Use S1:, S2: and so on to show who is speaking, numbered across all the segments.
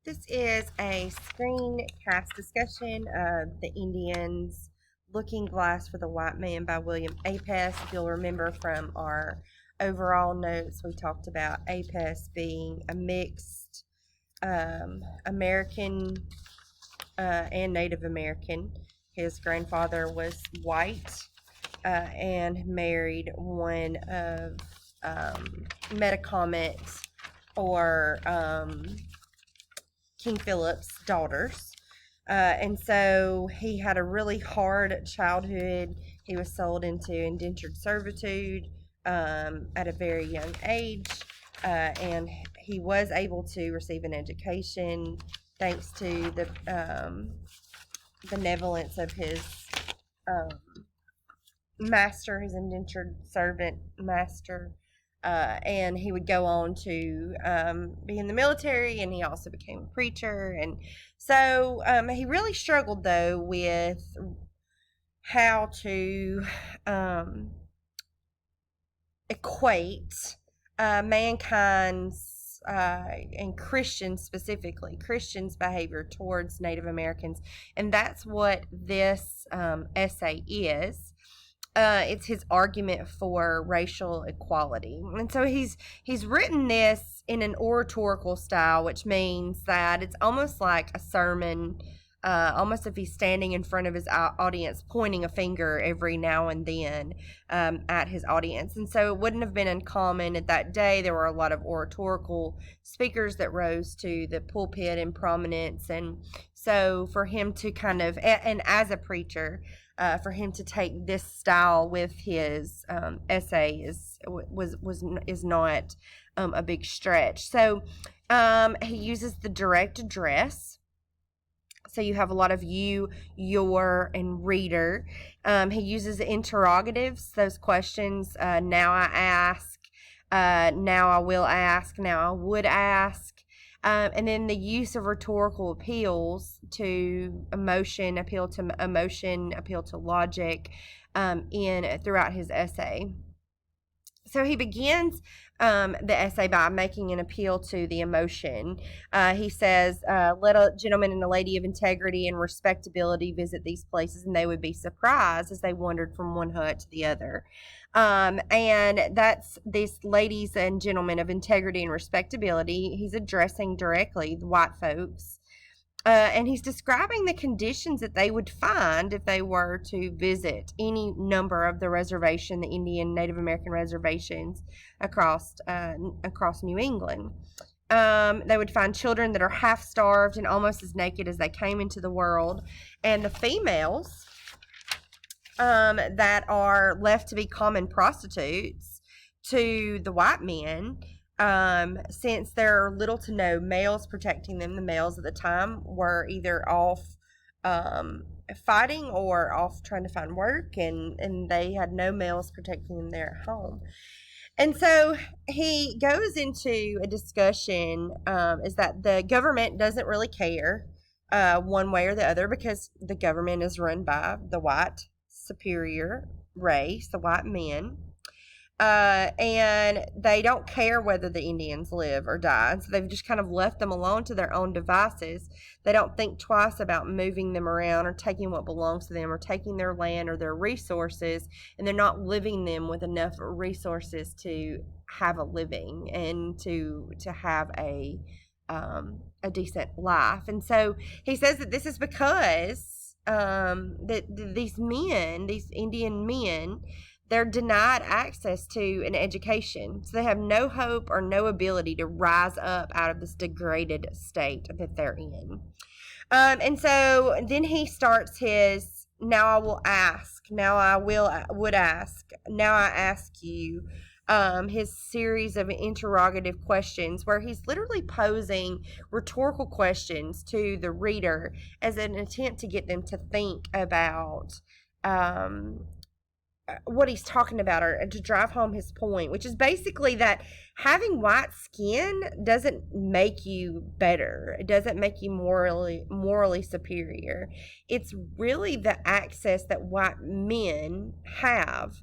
S1: This is a screencast discussion of The Indians Looking Glass for the White Man by William Apess. If you'll remember from our overall notes, we talked about Apess being a mixed American and Native American. His grandfather was white and married one of Metacomet or King Philip's daughters. And so he had a really hard childhood. He was sold into indentured servitude at a very young age, and he was able to receive an education thanks to the benevolence of his um, master, his indentured servant master. And he would go on to be in the military, and he also became a preacher. And so he really struggled, though, with how to equate mankind's and Christians specifically, Christians' behavior towards Native Americans. And that's what this essay is. It's his argument for racial equality. And so he's written this in an oratorical style, which means that it's almost like a sermon, almost if he's standing in front of his audience, pointing a finger every now and then at his audience. And so it wouldn't have been uncommon at that day. There were a lot of oratorical speakers that rose to the pulpit in prominence. And so for him to kind of, and as a preacher, for him to take this style with his essay is not a big stretch. So he uses the direct address. So you have a lot of you, your, and reader. He uses the interrogatives, those questions. Now I ask. Now I will ask. Now I would ask. And then the use of rhetorical appeals to emotion, appeal to logic throughout his essay. So he begins the essay by making an appeal to the emotion. He says, let a gentleman and a lady of integrity and respectability visit these places, and they would be surprised as they wandered from one hut to the other. And that's these ladies and gentlemen of integrity and respectability. He's addressing directly the white folks. And he's describing the conditions that they would find if they were to visit any number of the reservation, the Indian Native American reservations across New England. They would find children that are half starved and almost as naked as they came into the world, and the females that are left to be common prostitutes to the white men. Since there are little to no males protecting them, the males at the time were either off fighting or off trying to find work, and they had no males protecting them there at home. And so he goes into a discussion is that the government doesn't really care one way or the other, because the government is run by the white superior race, the white men. And they don't care whether the Indians live or die. And so they've just kind of left them alone to their own devices. They don't think twice about moving them around or taking what belongs to them or taking their land or their resources. And they're not living them with enough resources to have a living and to have a decent life. And so he says that this is because that these men, these Indian men, they're denied access to an education. So they have no hope or no ability to rise up out of this degraded state that they're in. And so then he starts his, now I will ask, now I would ask, now I ask you, his series of interrogative questions, where he's literally posing rhetorical questions to the reader as an attempt to get them to think about what he's talking about, or to drive home his point, which is basically that having white skin doesn't make you better. It doesn't make you morally superior. It's really the access that white men have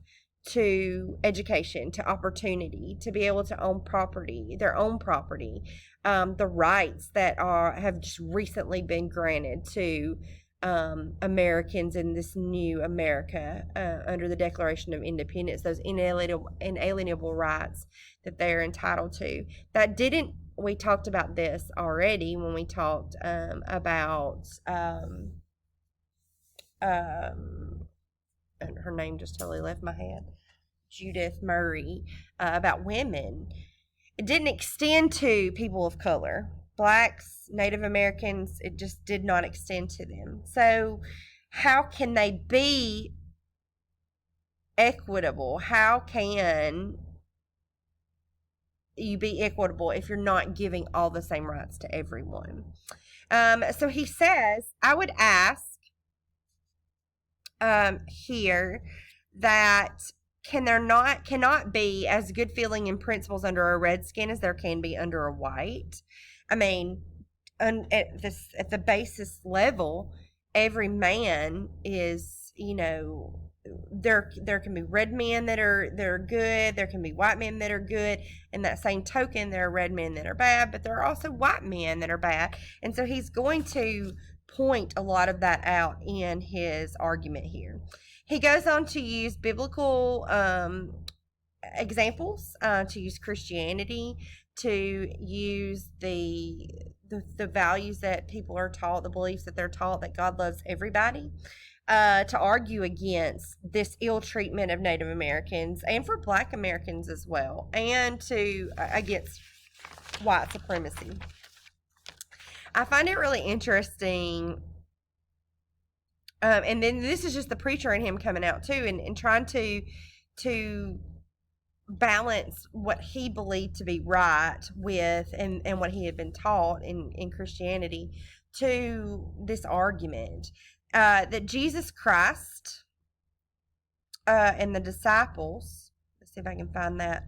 S1: to education, to opportunity, to be able to own property, their own property, the rights that have just recently been granted to Americans in this new America under the Declaration of Independence, those inalienable rights that they're entitled to. We talked about this already when we talked about and her name just totally left my head, Judith Murray, about women. It didn't extend to people of color, blacks, Native Americans. It just did not extend to them. So how can they be equitable? How can you be equitable if you're not giving all the same rights to everyone? So he says, I would ask here that cannot be as good feeling and principles under a redskin as there can be under a white. I mean, at the basis level, every man is, there can be red men that are good, there can be white men that are good. In that same token, there are red men that are bad, but there are also white men that are bad. And so he's going to point a lot of that out in his argument here. He goes on to use biblical examples, to use Christianity, to use the values that people are taught, the beliefs that they're taught, that God loves everybody, to argue against this ill treatment of Native Americans and for Black Americans as well, and against white supremacy. I find it really interesting, and then this is just the preacher in him coming out too, and trying to balance what he believed to be right with and what he had been taught in Christianity to this argument that Jesus Christ and the disciples. Let's see if I can find that.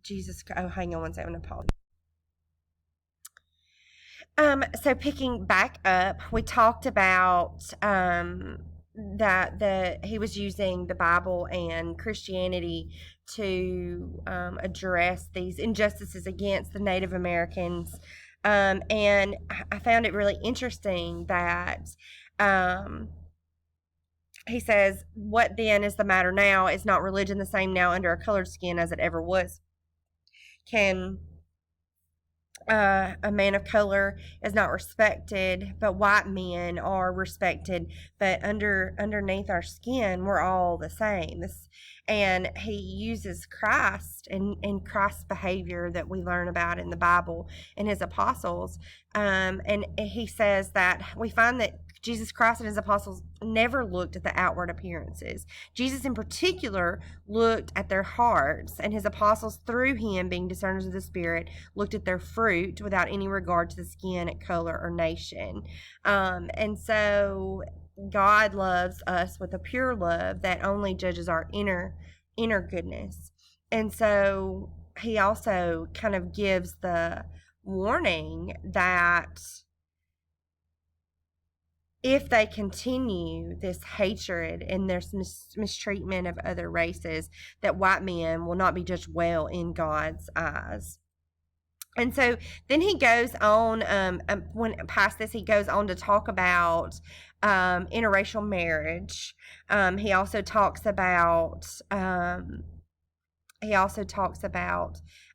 S1: Jesus. Oh, hang on one second. I'm gonna pause. So picking back up, we talked about that he was using the Bible and Christianity to address these injustices against the Native Americans, and I found it really interesting that he says, "What then is the matter now? Is not religion the same now under a colored skin as it ever was? Can a man of color is not respected, but white men are respected, but underneath our skin we're all the same." And he uses Christ and Christ's behavior that we learn about in the Bible and his apostles, and he says that we find that Jesus Christ and his apostles never looked at the outward appearances. Jesus in particular looked at their hearts, and his apostles, through him being discerners of the Spirit, looked at their fruit without any regard to the skin, color, or nation. And so God loves us with a pure love that only judges our inner goodness. And so he also kind of gives the warning that if they continue this hatred and this mistreatment of other races, that white men will not be judged well in God's eyes. And so then he goes on, when past this, he goes on to talk about interracial marriage. He also talks about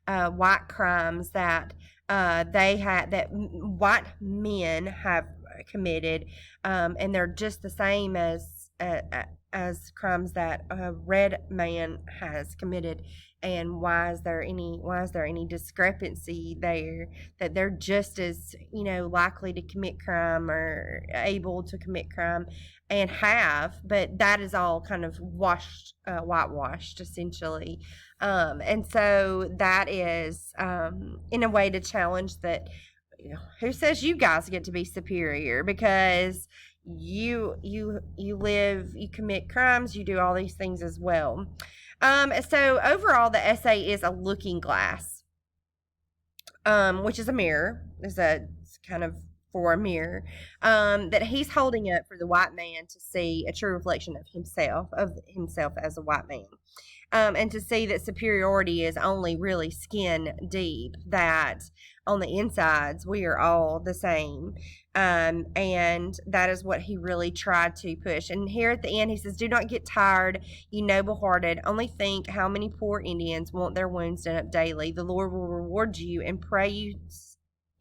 S1: white crimes that white men have committed, and they're just the same as crimes that a red man has committed. And why is there any discrepancy there, that they're just as likely to commit crime or able to commit crime and have, but that is all kind of whitewashed essentially. And so that is in a way to challenge that. Who says you guys get to be superior because you commit crimes, you do all these things as well. So overall, the essay is a looking glass, which is a mirror. Is a kind of for a mirror, that he's holding up for the white man to see a true reflection of himself as a white man. And to see that superiority is only really skin deep, that on the insides we are all the same. And that is what he really tried to push. And here at the end, he says, "Do not get tired, you noble hearted. Only think how many poor Indians want their wounds done up daily. The Lord will reward you, and pray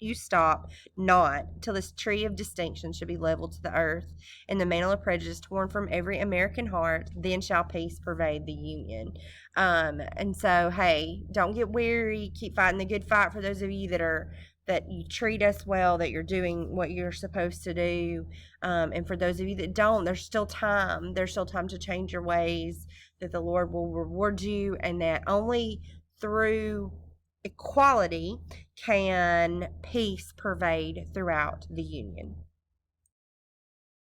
S1: you stop not till this tree of distinction should be leveled to the earth, and the mantle of prejudice torn from every American heart. Then shall peace pervade the Union." And so, hey, don't get weary. Keep fighting the good fight for those of you that you treat us well, that you're doing what you're supposed to do. And for those of you that don't, there's still time. There's still time to change your ways, that the Lord will reward you, and that only through equality can peace pervade throughout the Union.